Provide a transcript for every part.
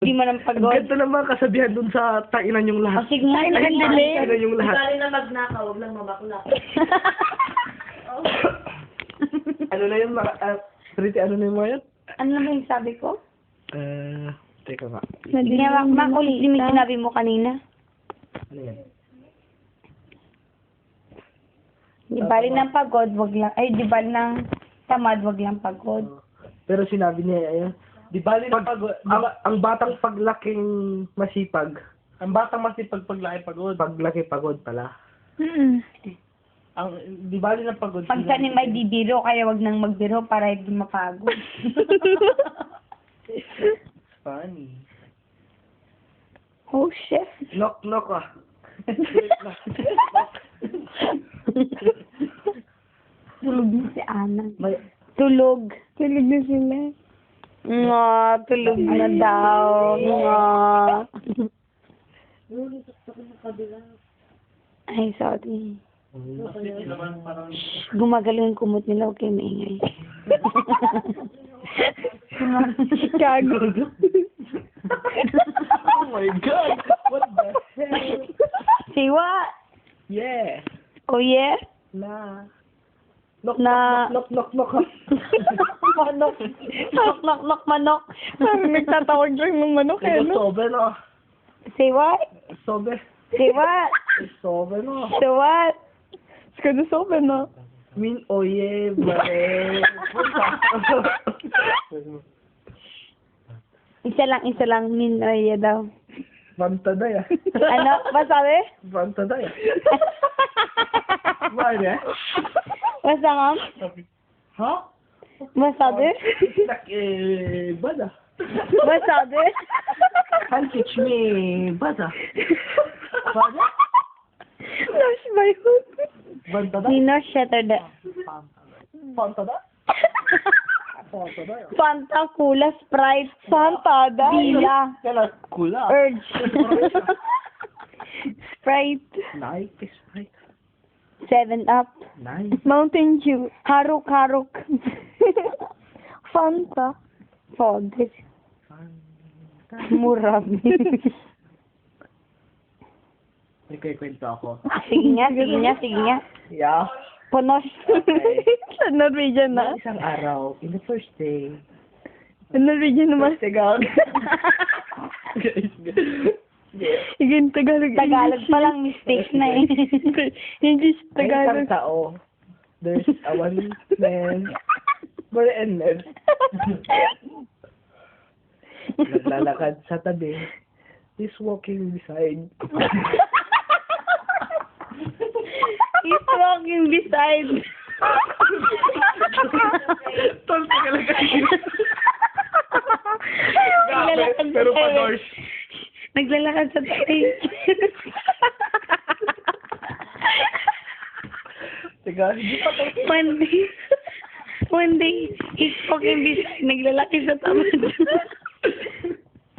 Hindi mo nang Ang pagod. ganda naman kasabihan dun sa tainan yung O lahat. sige nga, nakandali. Tainan yung lahat. Hindi na magnakaw, huwag lang mabakla. Ano na yun, Pretty, ano na yung mga yan? Ano naman yung sabi ko? Teka nga. Hindi nga, makulit yung sinabi mo kanina. Ano yan? Di bali ng pagod, wag lang. Ay, di bali ng tamad, wag lang pagod. Pero sinabi niya, ayun, Di bali na pagod. ang batang paglaking masipag, Ang batang masipag paglaki pagod. paglaki pagod pala. Ang di bali na pagod. Pag saan may bibiro, kaya wag nang magbiro para hindi mapagod. Funny. Oh, chef. Knock, knock ah. Tulog na si Ana. May, Tulog. Tulog na sila. Nga, tulog na daw. Nga. Ay, sorry. Shh, gumagalaw yung kumot nila, okay, maingay. Gago. oh my God! What the hell? Say what? Yeah! Oh, yeah? Na. Knock, Na. knock, knock, knock, knock. Manok. Knock, manok. Parang nagtatawag lang ng manok, eh, no? Sobe no. Say what? Sobe. Say what? Sobe no. Say what? Ska du sove, no? Min oye, bare. Isa lang, Minoy daw. Vantada ya. Ano? Masabi? Vantada ya. Vale. Basta nga? Ha? Masabi? Like, bada. Masabi? Can't teach me bada. Bada? Lost my hood. Vantada? Nino Shattered. Vantada? Vantada ya. Fanta, Cola, Sprite, Fanta, Dila, Kala kula. Urge. Sprite, Nike, Sprite. 7-Up, Nike. Mountain Dew, Haruk. Fanta, Fodes, Murab. May kwento ako. Sige nga. Yeah. Ponos. Sa Norwegian na. Isang araw, in the first day, Sa Norwegian naman. Tagalog. Again, Tagalog. Tagalog pa lang mistake na eh. English, May isang Tagalog. tao, there's a one man, very endless. Naglalakad sa tabi, he's walking beside. He's walking beside. Tol, talaga. Naglalakad Pero sa pa tabi. doors. Naglalakad sa tabi. Teka, hindi pa to. One day, he's walking beside. Naglalakad sa tabi.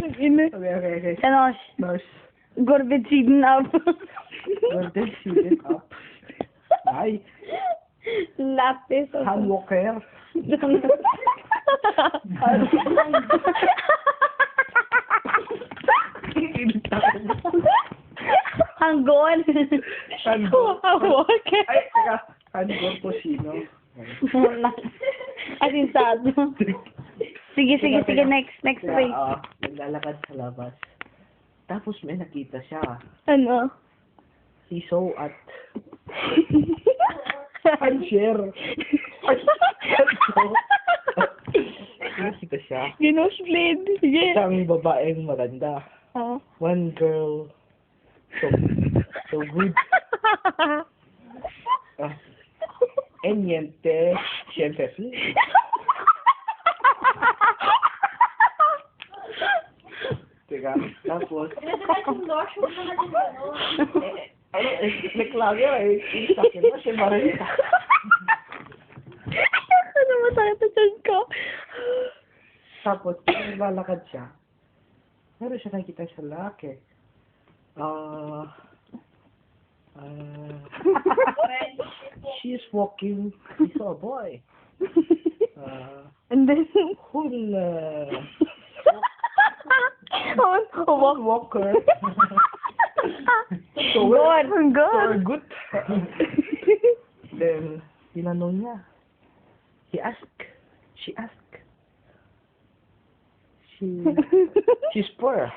Okay. Ano? Nurse. Gorbet sitting up. Well, then she went up. Ay, Lapis. hand walker. Hanggon. Hanggon. Okay. Ay, teka. Hanggon po sino? Asinsado. Sige, next week. Naglalakad sa labas. Tapos may nakita siya. Ano? He saw at Puncher. Nakita siya. Ginosblade. Sige. Isang babaeng maganda. Oh. One girl. So good. E niente. Siyempre. Teka. Tapos. Reklamo eh. Sa akin na siya marita. Ano masakit na dyan ko? Tapos, naglalakad siya. Meron siya nakikita sa lalaki. She is walking. He saw a boy. And then, Who Walk. Walker. Good. Or Good. good. Then, tinanong niya. She asked. She's poor.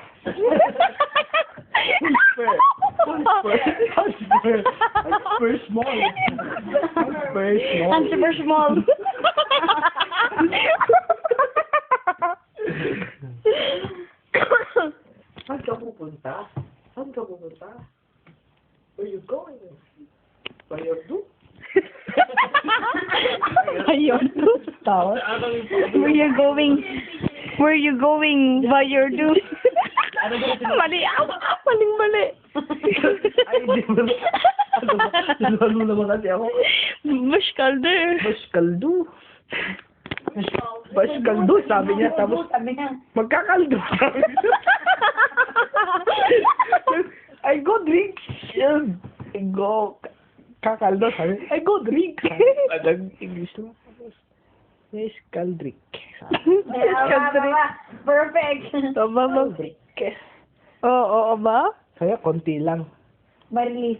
Spur small. Spur small. I'm super small. Saan ka pupunta? Where you going? Bayardu? Ayun. Tawa? Where you going? Bayardu. Mali. Mali. Ay, di ba? Lalo naman kasi ako. Bush calder. Baskaldo, sabi niya. Tapos, magkakaldo. I go drink. I go kakaldo, sabi. I go drink. Nag-English naman. Yes, kaldrik. Perfect. Tama ba? Oo ba? Kaya konti lang. Barely.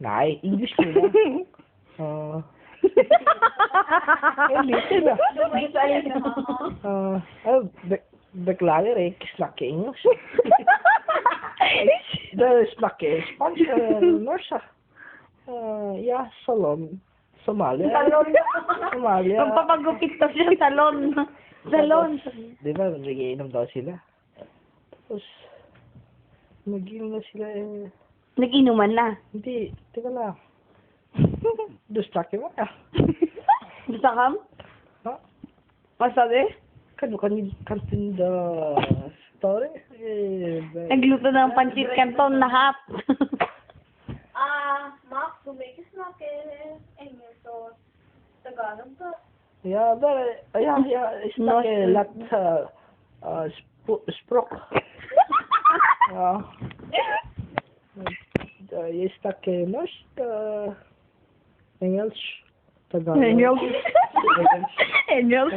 Nay, English ko lang. Lite na. Beklager, ik snakker Engels. Det snakker spansk. Norsk. Ja, Somalia. Magpapagupit to siya salon. Di ba, nagiinom daw sila. Tapos, nagiinom na sila Nag-inuman na. Hindi, teka lang. Distract mo ka. Gusto kam? Ha? Masabi? Kantin the story? Nagluto ng pancit canton na half. Max, bumikis na kay Engel, so Tagalog to. Ja, ik snap lat sprok. Ja. Je stak norsk, Engels, Tagalog. Engels.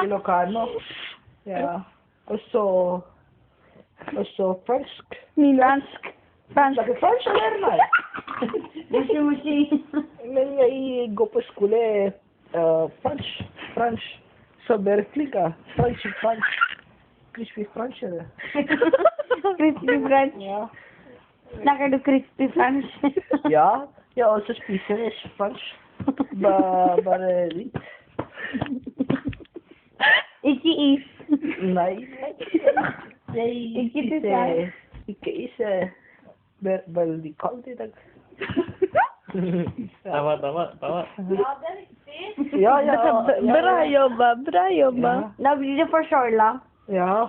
Ilocano. Ja. Also French. Fransk. French lärare. Mushi. Men jag går på skola French. Så Berkeley ka. French. Crispy French eller? Crispy French. Ja. Snackar du crispy French? Ja, jag also spiser French. Bara lite. Ikke is. Nej. Jag ikke veldig kaldt i dag. Tama. Ja, det er riktig. Ja. Bra jobba. Da blir det for Shorla. Ja.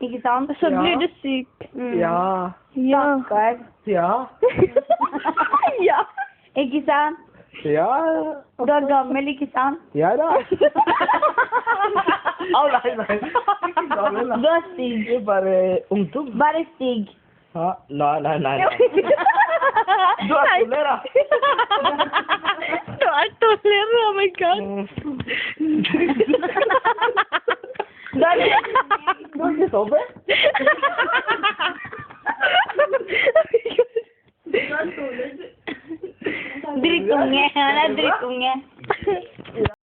Ikke sant? Så blir du syk. Ja. Stakkar. Ja. Ja. Ikke sant? Ja. Du er gammel, ikke sant? Ja da. Nei. Ikke gammel da. Du er stygg. Det er bare ungdom. Bare stygg. Ja. Nei. Du er tolera. Du er tolera, oh my god. Du er ikke sover? Drittunge. Han er drittunge.